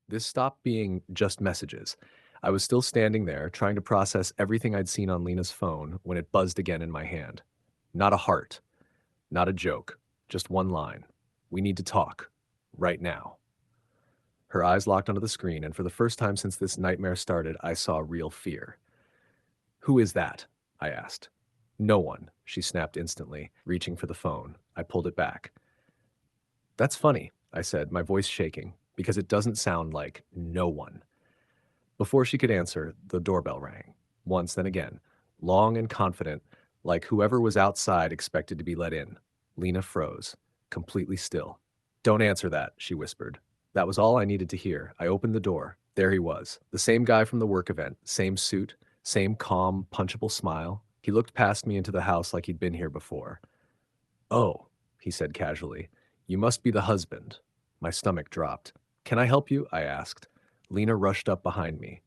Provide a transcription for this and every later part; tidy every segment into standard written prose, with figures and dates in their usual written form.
This stopped being just messages. I was still standing there, trying to process everything I'd seen on Lena's phone when it buzzed again in my hand. Not a heart, not a joke, just one line. We need to talk. Right now. Her eyes locked onto the screen, and for the first time since this nightmare started, I saw real fear. Who is that? I asked. No one, she snapped instantly, reaching for the phone. I pulled it back. That's funny, I said, my voice shaking, because it doesn't sound like no one. Before she could answer, the doorbell rang. Once, then again, long and confident, like whoever was outside expected to be let in. Lena froze, completely still. Don't answer that, she whispered. That was all I needed to hear. I opened the door. There he was, the same guy from the work event, same suit, same calm, punchable smile. He looked past me into the house like he'd been here before. Oh, he said casually, you must be the husband. My stomach dropped. Can I help you? I asked. Lena rushed up behind me.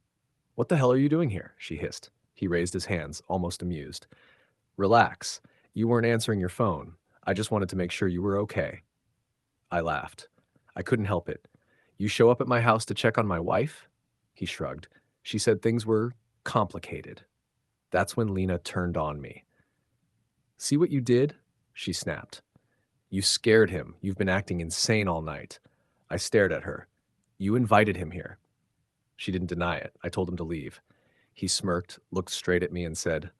What the hell are you doing here? She hissed. He raised his hands, almost amused. Relax. You weren't answering your phone. I just wanted to make sure you were okay. I laughed. I couldn't help it. You show up at my house to check on my wife? He shrugged. She said things were complicated. That's when Lena turned on me. See what you did? She snapped. You scared him. You've been acting insane all night. I stared at her. You invited him here. She didn't deny it. I told him to leave. He smirked, looked straight at me, and said,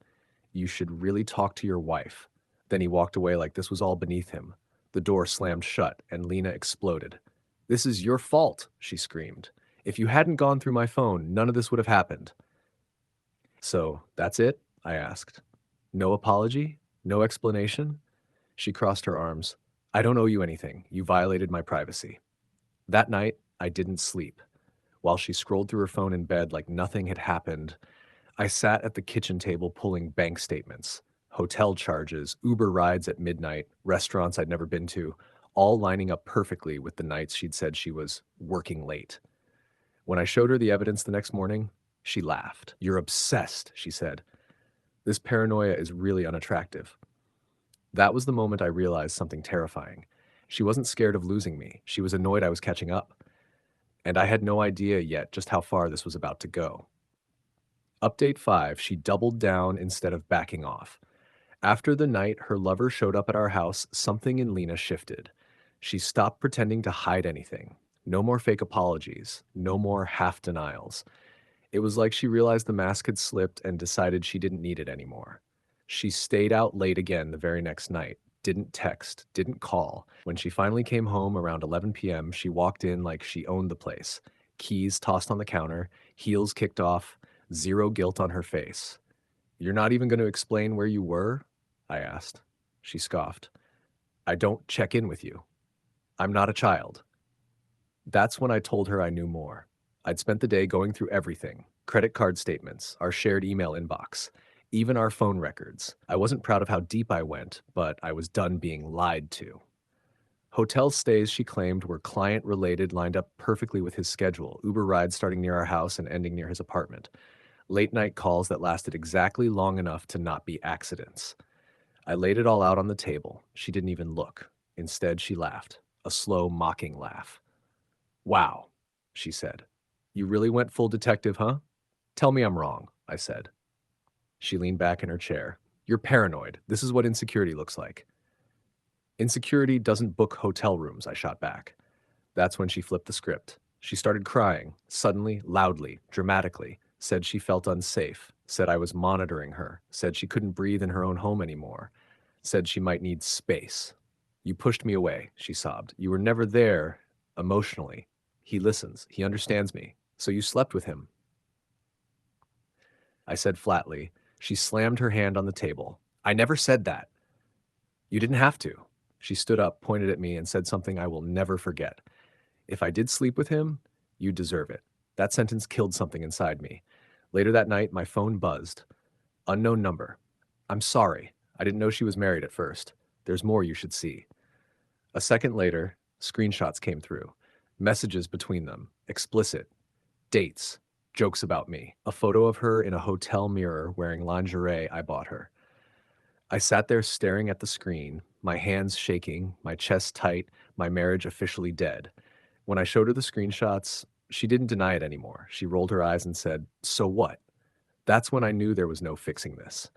You should really talk to your wife. Then he walked away like this was all beneath him. The door slammed shut, and Lena exploded. This is your fault, she screamed. If you hadn't gone through my phone, none of this would have happened. So, that's it? I asked. No apology? No explanation? She crossed her arms. I don't owe you anything. You violated my privacy. That night, I didn't sleep. While she scrolled through her phone in bed like nothing had happened, I sat at the kitchen table pulling bank statements, hotel charges, Uber rides at midnight, restaurants I'd never been to, all lining up perfectly with the nights she'd said she was working late. When I showed her the evidence the next morning, she laughed. You're obsessed, she said. This paranoia is really unattractive. That was the moment I realized something terrifying. She wasn't scared of losing me. She was annoyed I was catching up. And I had no idea yet just how far this was about to go. Update 5, she doubled down instead of backing off. After the night her lover showed up at our house, something in Lena shifted. She stopped pretending to hide anything. No more fake apologies. No more half denials. It was like she realized the mask had slipped and decided she didn't need it anymore. She stayed out late again the very next night, didn't text, didn't call. When she finally came home around 11 p.m., she walked in like she owned the place. Keys tossed on the counter, heels kicked off, zero guilt on her face. You're not even going to explain where you were? I asked. She scoffed. I don't check in with you. I'm not a child. That's when I told her I knew more. I'd spent the day going through everything, credit card statements, our shared email inbox, even our phone records. I wasn't proud of how deep I went, but I was done being lied to. Hotel stays, she claimed, were client-related, lined up perfectly with his schedule, Uber rides starting near our house and ending near his apartment. Late-night calls that lasted exactly long enough to not be accidents. I laid it all out on the table. She didn't even look. Instead, she laughed, a slow, mocking laugh. Wow, she said. You really went full detective, huh? Tell me I'm wrong, I said. She leaned back in her chair. You're paranoid. This is what insecurity looks like. Insecurity doesn't book hotel rooms, I shot back. That's when she flipped the script. She started crying, suddenly, loudly, dramatically, said she felt unsafe, said I was monitoring her, said she couldn't breathe in her own home anymore, said she might need space. You pushed me away, she sobbed. You were never there emotionally. He listens. He understands me. So you slept with him. I said flatly. She slammed her hand on the table. I never said that. You didn't have to. She stood up, pointed at me, and said something I will never forget. If I did sleep with him, you deserve it. That sentence killed something inside me. Later that night, my phone buzzed. Unknown number. I'm sorry. I didn't know she was married at first. There's more you should see. A second later, screenshots came through. Messages between them. Explicit. Dates. Jokes about me. A photo of her in a hotel mirror wearing lingerie I bought her. I sat there staring at the screen, my hands shaking, my chest tight, my marriage officially dead. When I showed her the screenshots, She didn't deny it anymore. She rolled her eyes and said, "So what?" That's when I knew there was no fixing this.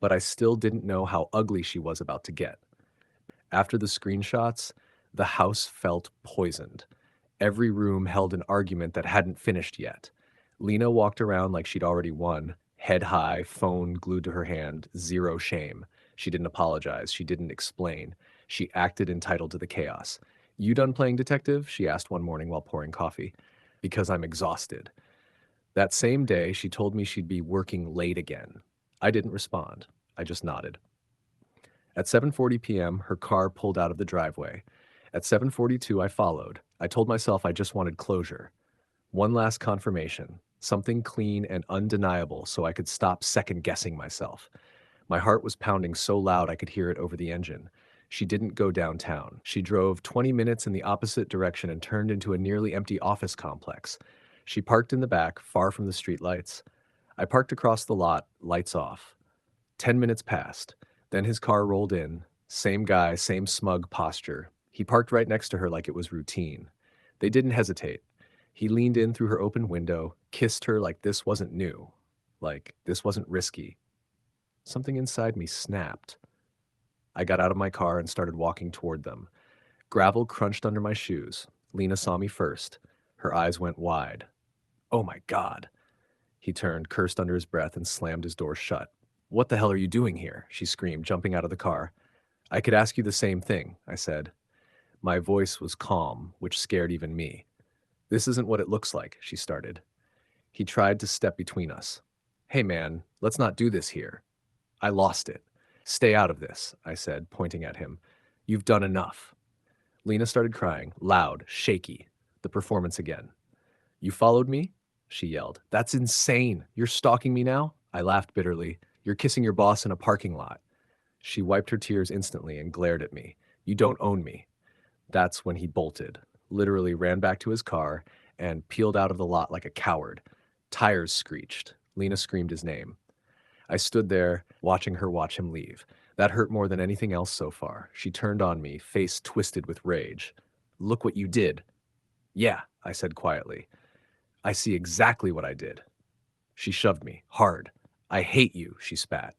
But I still didn't know how ugly she was about to get. After the screenshots, the house felt poisoned. Every room held an argument that hadn't finished yet. Lena walked around like she'd already won, head high, phone glued to her hand, zero shame. She didn't apologize. She didn't explain. She acted entitled to the chaos. "You done playing detective?" she asked one morning while pouring coffee. "Because I'm exhausted." That same day, she told me she'd be working late again. I didn't respond. I just nodded. At 7:40 p.m., her car pulled out of the driveway. At 7:42, I followed. I told myself I just wanted closure. One last confirmation, something clean and undeniable so I could stop second-guessing myself. My heart was pounding so loud I could hear it over the engine. She didn't go downtown. She drove 20 minutes in the opposite direction and turned into a nearly empty office complex. She parked in the back, far from the streetlights. I parked across the lot, lights off. 10 minutes passed. Then his car rolled in. Same guy, same smug posture. He parked right next to her like it was routine. They didn't hesitate. He leaned in through her open window, kissed her like this wasn't new, like this wasn't risky. Something inside me snapped. I got out of my car and started walking toward them. Gravel crunched under my shoes. Lena saw me first. Her eyes went wide. "Oh my God." He turned, cursed under his breath, and slammed his door shut. "What the hell are you doing here?" she screamed, jumping out of the car. "I could ask you the same thing," I said. My voice was calm, which scared even me. "This isn't what it looks like," she started. He tried to step between us. "Hey man, let's not do this here." I lost it. "Stay out of this," I said, pointing at him. "You've done enough." Lena started crying, loud, shaky. The performance again. "You followed me?" she yelled. "That's insane. You're stalking me now?" I laughed bitterly. "You're kissing your boss in a parking lot." She wiped her tears instantly and glared at me. "You don't own me." That's when he bolted, literally ran back to his car and peeled out of the lot like a coward. Tires screeched. Lena screamed his name. I stood there, watching her watch him leave. That hurt more than anything else so far. She turned on me, face twisted with rage. "Look what you did." "Yeah," I said quietly. "I see exactly what I did." She shoved me, hard. "I hate you," she spat.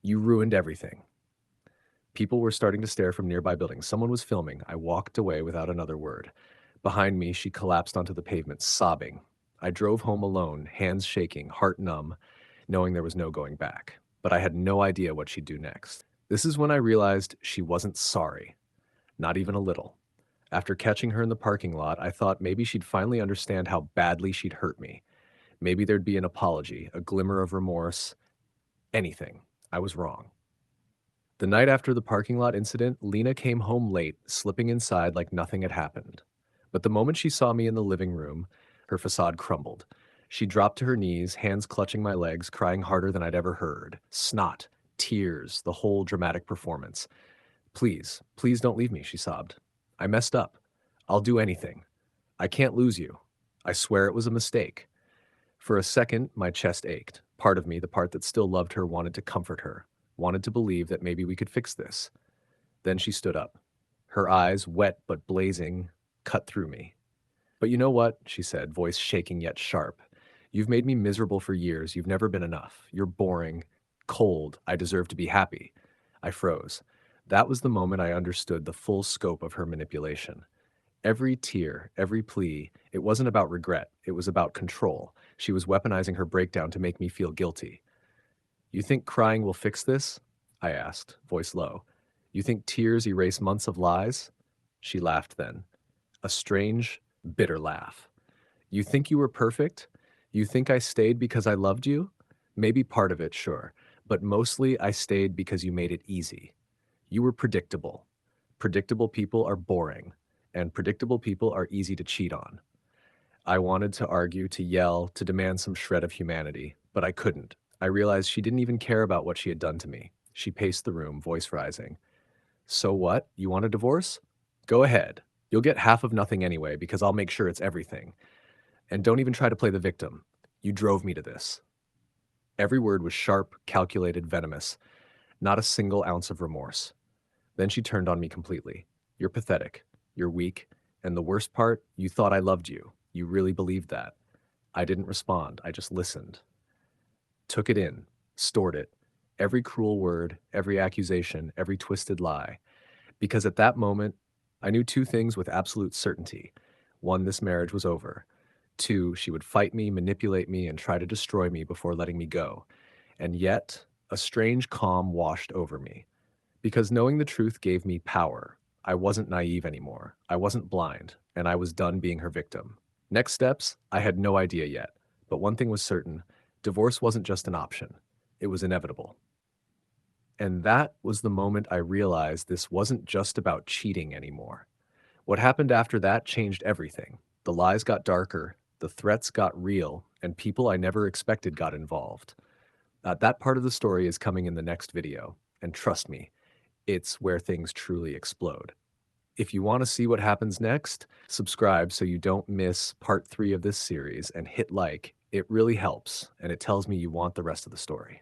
"You ruined everything." People were starting to stare from nearby buildings. Someone was filming. I walked away without another word. Behind me, she collapsed onto the pavement, sobbing. I drove home alone, hands shaking, heart numb, knowing there was no going back. But I had no idea what she'd do next. This is when I realized she wasn't sorry. Not even a little. After catching her in the parking lot, I thought maybe she'd finally understand how badly she'd hurt me. Maybe there'd be an apology, a glimmer of remorse, anything. I was wrong. The night after the parking lot incident, Lena came home late, slipping inside like nothing had happened. But the moment she saw me in the living room, her facade crumbled. She dropped to her knees, hands clutching my legs, crying harder than I'd ever heard. Snot, tears, the whole dramatic performance. "Please, please don't leave me," she sobbed. "I messed up. I'll do anything. I can't lose you. I swear it was a mistake." For a second, my chest ached. Part of me, the part that still loved her, wanted to comfort her, wanted to believe that maybe we could fix this. Then she stood up. Her eyes, wet but blazing, cut through me. "But you know what?" she said, voice shaking yet sharp. "You've made me miserable for years. You've never been enough. You're boring, cold. I deserve to be happy." I froze. That was the moment I understood the full scope of her manipulation. Every tear, every plea, it wasn't about regret. It was about control. She was weaponizing her breakdown to make me feel guilty. "You think crying will fix this?" I asked, voice low. "You think tears erase months of lies?" She laughed then. A strange, bitter laugh. "You think you were perfect? You think I stayed because I loved you? Maybe part of it, sure. But mostly I stayed because you made it easy. You were predictable. Predictable people are boring, and predictable people are easy to cheat on." I wanted to argue, to yell, to demand some shred of humanity, but I couldn't. I realized she didn't even care about what she had done to me. She paced the room, voice rising. "So what? You want a divorce? Go ahead. You'll get half of nothing anyway, because I'll make sure it's everything. And don't even try to play the victim. You drove me to this." Every word was sharp, calculated, venomous. Not a single ounce of remorse. Then she turned on me completely. "You're pathetic. You're weak. And the worst part, you thought I loved you. You really believed that?" I didn't respond. I just listened, took it in, stored it. Every cruel word, every accusation, every twisted lie. Because at that moment, I knew two things with absolute certainty. One, this marriage was over. Two, she would fight me, manipulate me, and try to destroy me before letting me go. And yet, a strange calm washed over me. Because knowing the truth gave me power. I wasn't naive anymore. I wasn't blind, and I was done being her victim. Next steps, I had no idea yet. But one thing was certain, divorce wasn't just an option. It was inevitable. And that was the moment I realized this wasn't just about cheating anymore. What happened after that changed everything. The lies got darker, the threats got real, and people I never expected got involved. That part of the story is coming in the next video, and trust me, it's where things truly explode. If you want to see what happens next, subscribe so you don't miss part 3 of this series and hit like. It really helps, and it tells me you want the rest of the story.